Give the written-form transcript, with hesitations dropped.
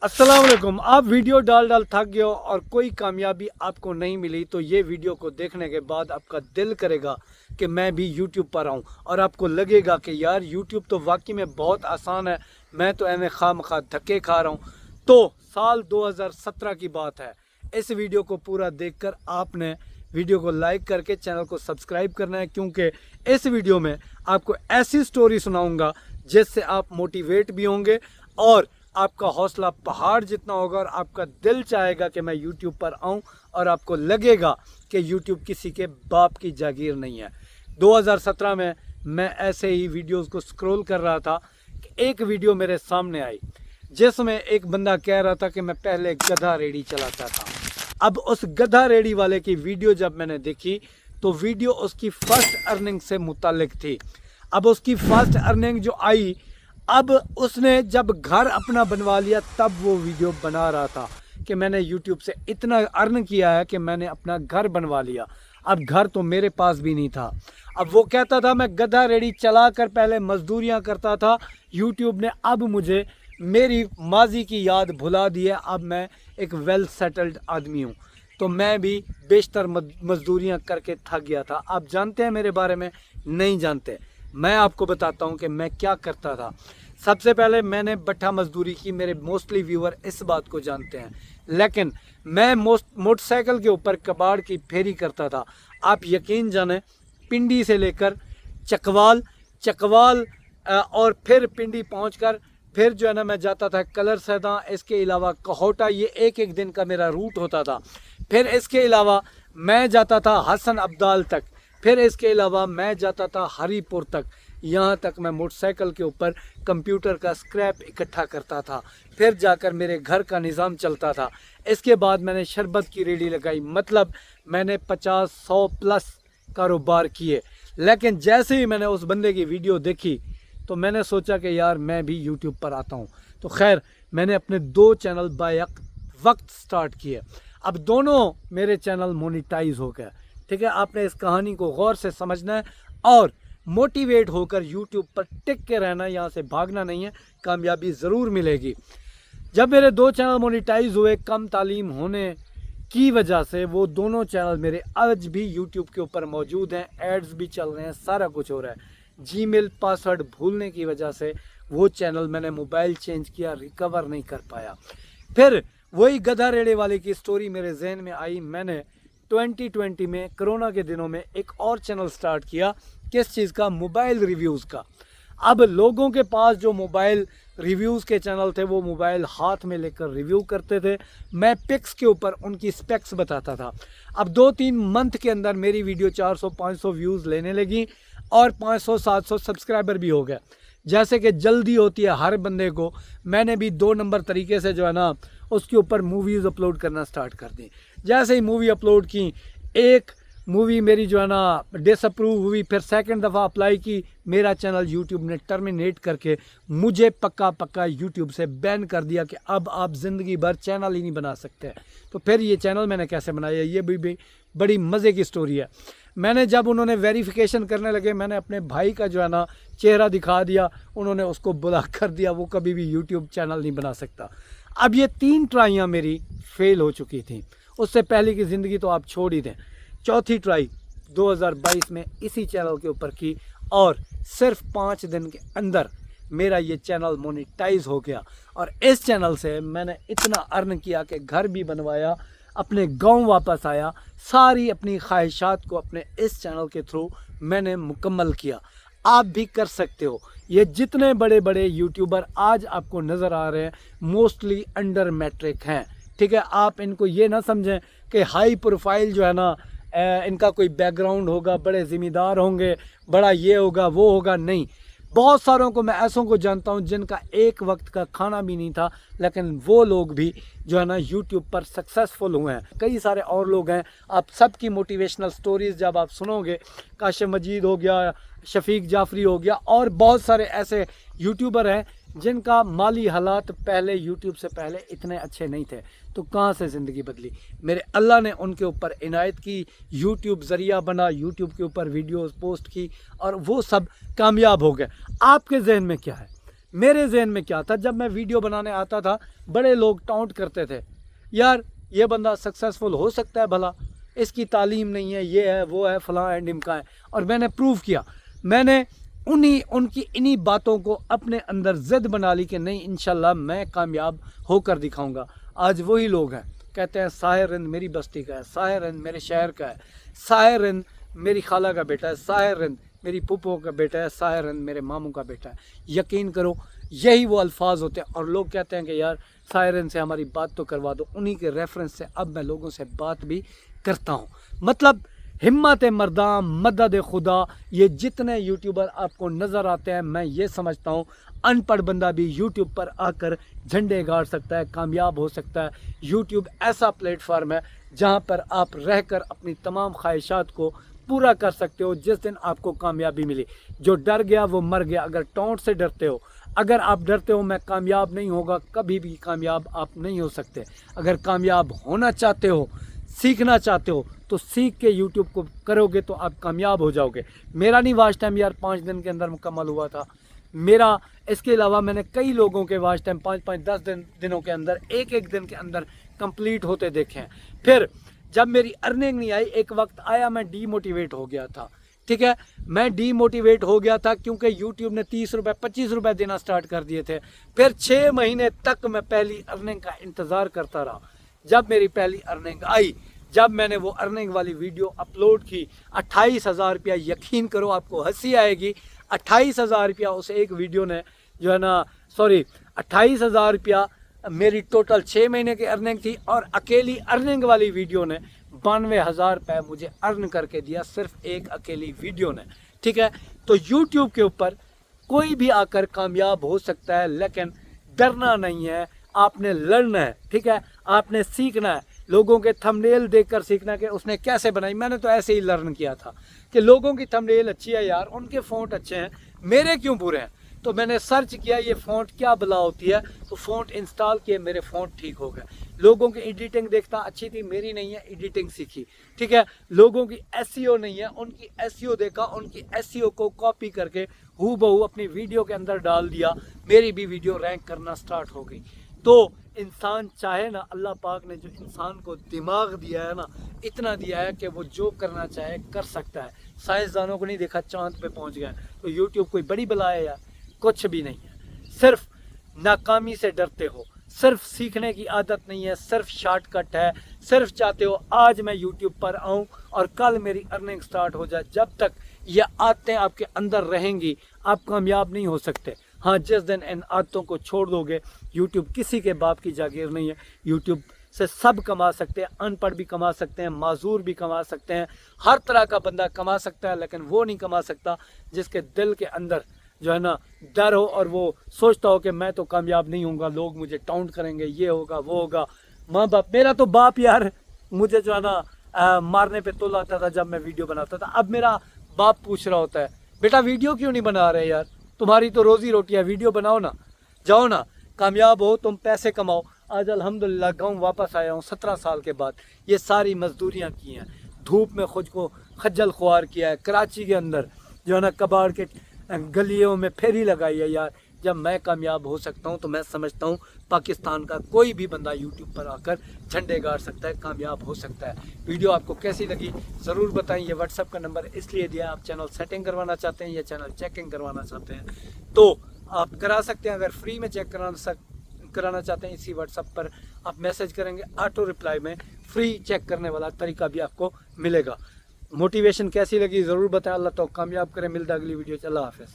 अस्सलाम वालेकुम। आप वीडियो डाल थक गए हो और कोई कामयाबी आपको नहीं मिली तो ये वीडियो को देखने के बाद आपका दिल करेगा कि मैं भी यूट्यूब पर आऊँ और आपको लगेगा कि यार यूट्यूब तो वाकई में बहुत आसान है, मैं तो एवं खामखा धक्के खा रहा हूँ। तो साल 2017 की बात है। इस वीडियो को पूरा देखकर आपने वीडियो को लाइक करके चैनल को सब्सक्राइब करना है, क्योंकि इस वीडियो में आपको ऐसी स्टोरी सुनाऊंगा जिससे आप मोटिवेट भी होंगे और आपका हौसला पहाड़ जितना होगा और आपका दिल चाहेगा कि मैं YouTube पर आऊं और आपको लगेगा कि YouTube किसी के बाप की जागीर नहीं है। 2017 में मैं ऐसे ही वीडियोस को स्क्रॉल कर रहा था कि एक वीडियो मेरे सामने आई जिसमें एक बंदा कह रहा था कि मैं पहले गधा रेडी चलाता था। अब उस गधा रेडी वाले की वीडियो जब मैंने देखी तो वीडियो उसकी फर्स्ट अर्निंग से मुतालिक थी। अब उसकी फर्स्ट अर्निंग जो आई, अब उसने जब घर अपना बनवा लिया तब वो वीडियो बना रहा था कि मैंने YouTube से इतना अर्न किया है कि मैंने अपना घर बनवा लिया। अब घर तो मेरे पास भी नहीं था। अब वो कहता था मैं गधा रेडी चला कर पहले मजदूरियां करता था, YouTube ने अब मुझे मेरी माजी की याद भुला दी है, अब मैं एक वेल सेटल्ड आदमी हूँ। तो मैं भी बेशतर मजदूरियां करके थक गया था। आप जानते हैं मेरे बारे में? नहीं जानते। मैं आपको बताता हूं कि मैं क्या करता था। सबसे पहले मैंने बट्ठा मजदूरी की। मेरे मोस्टली व्यूअर इस बात को जानते हैं, लेकिन मैं मोटरसाइकिल के ऊपर कबाड़ की फेरी करता था। आप यकीन जाने, पिंडी से लेकर चकवाल और फिर पिंडी पहुंचकर फिर जो है ना मैं जाता था कलर सैदा, इसके अलावा कहोटा। ये एक दिन का मेरा रूट होता था। फिर इसके अलावा मैं जाता था हसन अब्दाल तक, फिर इसके अलावा मैं जाता था हरीपुर तक। यहाँ तक मैं मोटरसाइकिल के ऊपर कंप्यूटर का स्क्रैप इकट्ठा करता था, फिर जाकर मेरे घर का निज़ाम चलता था। इसके बाद मैंने शरबत की रेडी लगाई, मतलब मैंने 50-100 प्लस कारोबार किए। लेकिन जैसे ही मैंने उस बंदे की वीडियो देखी तो मैंने सोचा कि यार मैं भी यूट्यूब पर आता हूँ। तो खैर मैंने अपने 2 चैनल बाय वक्त स्टार्ट किए। अब दोनों मेरे चैनल मोनिटाइज हो गए। ठीक है, आपने इस कहानी को गौर से समझना है और मोटिवेट होकर YouTube पर टिक के रहना, यहाँ से भागना नहीं है, कामयाबी ज़रूर मिलेगी। जब मेरे 2 चैनल मोनिटाइज हुए, कम तालीम होने की वजह से वो दोनों चैनल मेरे आज भी YouTube के ऊपर मौजूद हैं, एड्स भी चल रहे हैं, सारा कुछ हो रहा है। जीमेल पासवर्ड भूलने की वजह से वो चैनल मैंने मोबाइल चेंज किया, रिकवर नहीं कर पाया। फिर वही गधा रेड़े वाले की स्टोरी मेरे जहन में आई। मैंने 2020 में कोरोना के दिनों में एक और चैनल स्टार्ट किया। किस चीज़ का? मोबाइल रिव्यूज़ का। अब लोगों के पास जो मोबाइल रिव्यूज़ के चैनल थे वो मोबाइल हाथ में लेकर रिव्यू करते थे, मैं पिक्स के ऊपर उनकी स्पेक्स बताता था। अब 2-3 मंथ के अंदर मेरी वीडियो 400-500 व्यूज़ लेने लगी और 500-700 सब्सक्राइबर भी हो गए। जैसे कि जल्दी होती है हर बंदे को, मैंने भी 2 नंबर तरीके से जो है ना उसके ऊपर मूवीज़ अपलोड करना स्टार्ट कर दी। जैसे ही मूवी अपलोड की, एक मूवी मेरी जो है ना डिसअप्रूव हुई, फिर सेकंड दफ़ा अप्लाई की, मेरा चैनल यूट्यूब ने टर्मिनेट करके मुझे पक्का यूट्यूब से बैन कर दिया कि अब आप ज़िंदगी भर चैनल ही नहीं बना सकते। तो फिर ये चैनल मैंने कैसे बनाया, ये भी बड़ी मज़े की स्टोरी है। मैंने जब उन्होंने वेरिफिकेशन करने लगे, मैंने अपने भाई का जो है ना चेहरा दिखा दिया, उन्होंने उसको ब्लॉक कर दिया, वो कभी भी यूट्यूब चैनल नहीं बना सकता। अब ये 3 ट्राइयाँ मेरी फेल हो चुकी थी। उससे पहले की ज़िंदगी तो आप छोड़ ही दें। चौथी ट्राई 2022 में इसी चैनल के ऊपर की और सिर्फ 5 दिन के अंदर मेरा ये चैनल मोनेटाइज हो गया। और इस चैनल से मैंने इतना अर्न किया कि घर भी बनवाया, अपने गांव वापस आया, सारी अपनी ख्वाहिशात को अपने इस चैनल के थ्रू मैंने मुकम्मल किया। आप भी कर सकते हो। ये जितने बड़े बड़े यूट्यूबर आज आपको नज़र आ रहे हैं मोस्टली अंडर मैट्रिक हैं। ठीक है, आप इनको ये ना समझें कि हाई प्रोफाइल जो है ना इनका कोई बैकग्राउंड होगा, बड़े ज़िम्मेदार होंगे, बड़ा ये होगा वो होगा। नहीं, बहुत सारों को मैं ऐसों को जानता हूँ जिनका एक वक्त का खाना भी नहीं था, लेकिन वो लोग भी जो है ना यूट्यूब पर सक्सेसफुल हुए हैं। कई सारे और लोग हैं, आप सबकी मोटिवेशनल स्टोरीज़ जब आप सुनोगे, काशिफ मजीद हो गया, शफीक जाफरी हो गया, और बहुत सारे ऐसे यूट्यूबर हैं जिनका माली हालात पहले यूट्यूब से पहले इतने अच्छे नहीं थे, तो कहाँ से ज़िंदगी बदली? मेरे अल्लाह ने उनके ऊपर इनायत की, यूट्यूब ज़रिया बना, यूट्यूब के ऊपर वीडियोस पोस्ट की और वो सब कामयाब हो गए। आपके जहन में क्या है? मेरे जहन में क्या था, जब मैं वीडियो बनाने आता था बड़े लोग टाउंट करते थे, यार ये बंदा सक्सेसफुल हो सकता है भला, इसकी तालीम नहीं है, ये है वो है फलां एंड इमका है। और मैंने प्रूव किया, मैंने उनकी इन्हीं बातों को अपने अंदर ज़िद बना ली कि नहीं इंशाल्लाह मैं कामयाब होकर दिखाऊंगा। आज वही लोग हैं कहते हैं साहिर रिंद मेरी बस्ती का है, साहिर रिंद मेरे शहर का है, साहिर रिंद मेरी खाला का बेटा है, साहिर रिंद मेरी पुप्पो का बेटा है, साहिर रिंद मेरे मामू का बेटा है। यकीन करो यही वो अल्फाज होते हैं। और लोग कहते हैं कि यार साहिर रिंद से हमारी बात तो करवा दो, उन्हीं के रेफरेंस से अब मैं लोगों से बात भी करता हूँ। मतलब हिम्मत मर्दां मदद खुदा, ये जितने यूट्यूबर आपको नज़र आते हैं, मैं ये समझता हूँ अनपढ़ बंदा भी यूट्यूब पर आकर झंडे गाड़ सकता है, कामयाब हो सकता है। यूट्यूब ऐसा प्लेटफार्म है जहाँ पर आप रहकर अपनी तमाम ख्वाहिशात को पूरा कर सकते हो। जिस दिन आपको कामयाबी मिली, जो डर गया वो मर गया। अगर टॉन्ट से डरते हो, अगर आप डरते हो मैं कामयाब नहीं होगा, कभी भी कामयाब आप नहीं हो सकते। अगर कामयाब होना चाहते हो, सीखना चाहते हो, तो सीख के यूट्यूब को करोगे तो आप कामयाब हो जाओगे। मेरा नहीं वॉच टाइम यार 5 दिन के अंदर मुकम्मल हुआ था मेरा। इसके अलावा मैंने कई लोगों के वॉच टाइम 5-5 10 दिनों के अंदर, एक दिन के अंदर कंप्लीट होते देखे हैं। फिर जब मेरी अर्निंग नहीं आई, एक वक्त आया मैं डीमोटिवेट हो गया था। ठीक है, मैं डीमोटिवेट हो गया था क्योंकि यूट्यूब ने 30 रुपये 25 रुपये देना स्टार्ट कर दिए थे। फिर 6 महीने तक मैं पहली अर्निंग का इंतज़ार करता रहा। जब मेरी पहली अर्निंग आई, जब मैंने वो अर्निंग वाली वीडियो अपलोड की, 28,000 रुपया, यकीन करो आपको हंसी आएगी, 28,000 रुपया उस एक वीडियो ने जो है ना, सॉरी 28,000 रुपया मेरी टोटल 6 महीने की अर्निंग थी। और अकेली अर्निंग वाली वीडियो ने 92,000 रुपये मुझे अर्न करके दिया, सिर्फ एक अकेली वीडियो ने। ठीक है, तो यूट्यूब के ऊपर कोई भी आकर कामयाब हो सकता है, लेकिन डरना नहीं है, आपने लड़ना है। ठीक है, आपने सीखना है। लोगों के थंबनेल देखकर सीखना कि उसने कैसे बनाई। मैंने तो ऐसे ही लर्न किया था कि लोगों की थंबनेल अच्छी है यार, उनके फ़ॉन्ट अच्छे हैं, मेरे क्यों बुरे हैं। तो मैंने सर्च किया ये फ़ॉन्ट क्या बला होती है, तो फ़ॉन्ट इंस्टॉल किए, मेरे फ़ॉन्ट ठीक हो गए। लोगों की एडिटिंग देखता अच्छी थी, मेरी नहीं है, एडिटिंग सीखी। ठीक है, लोगों की एसईओ नहीं है, उनकी एसईओ देखा, उनकी एसईओ को कॉपी करके हूबहू अपनी वीडियो के अंदर डाल दिया, मेरी भी वीडियो रैंक करना स्टार्ट हो गई। तो इंसान चाहे ना, अल्लाह पाक ने जो इंसान को दिमाग दिया है ना, इतना दिया है कि वो जो करना चाहे कर सकता है। साइंसदानों को नहीं देखा चांद पे पहुंच गए। तो यूट्यूब कोई बड़ी बला है यार, कुछ भी नहीं है। सिर्फ नाकामी से डरते हो, सिर्फ सीखने की आदत नहीं है, सिर्फ शॉर्टकट है। सिर्फ चाहते हो आज मैं यूट्यूब पर आऊँ और कल मेरी अर्निंग स्टार्ट हो जाए। जब तक ये आदतें आपके अंदर रहेंगी, आप कामयाब नहीं हो सकते। हाँ, जिस दिन इन आदतों को छोड़ दोगे, यूट्यूब किसी के बाप की जागीर नहीं है। यूट्यूब से सब कमा सकते हैं, अनपढ़ भी कमा सकते हैं, माजूर भी कमा सकते हैं, हर तरह का बंदा कमा सकता है। लेकिन वो नहीं कमा सकता जिसके दिल के अंदर जो है ना डर हो और वो सोचता हो कि मैं तो कामयाब नहीं होऊंगा, लोग मुझे टाउंट करेंगे, ये होगा वो होगा। माँ बाप, मेरा तो बाप यार मुझे जो है ना मारने पे तुल आता था जब मैं वीडियो बनाता था। अब मेरा बाप पूछ रहा होता है, बेटा वीडियो क्यों नहीं बना रहे यार, तुम्हारी तो रोजी रोटी है, वीडियो बनाओ ना, जाओ ना, कामयाब हो, तुम पैसे कमाओ। आज अल्हम्दुलिल्लाह गाँव वापस आया हूँ 17 साल के बाद। ये सारी मजदूरियाँ की हैं, धूप में खुद को खज्जल खुआर किया है, कराची के अंदर जो है ना कबाड़ के गलियों में फेरी लगाई है यार। जब मैं कामयाब हो सकता हूँ तो मैं समझता हूँ पाकिस्तान का कोई भी बंदा यूट्यूब पर आकर झंडे गाड़ सकता है, कामयाब हो सकता है। वीडियो आपको कैसी लगी ज़रूर बताएं। ये व्हाट्सएप का नंबर इसलिए दिया, आप चैनल सेटिंग करवाना चाहते हैं या चैनल चेकिंग करवाना चाहते हैं तो आप करा सकते हैं। अगर फ्री में चेक कराना चाहते हैं, इसी व्हाट्सएप पर आप मैसेज करेंगे, ऑटो रिप्लाई में फ्री चेक करने वाला तरीका भी आपको मिलेगा। मोटिवेशन कैसी लगी ज़रूर बताएं। अल्लाह तो कामयाब करें। मिलता अगली वीडियो। अल्लाह हाफ़िज़।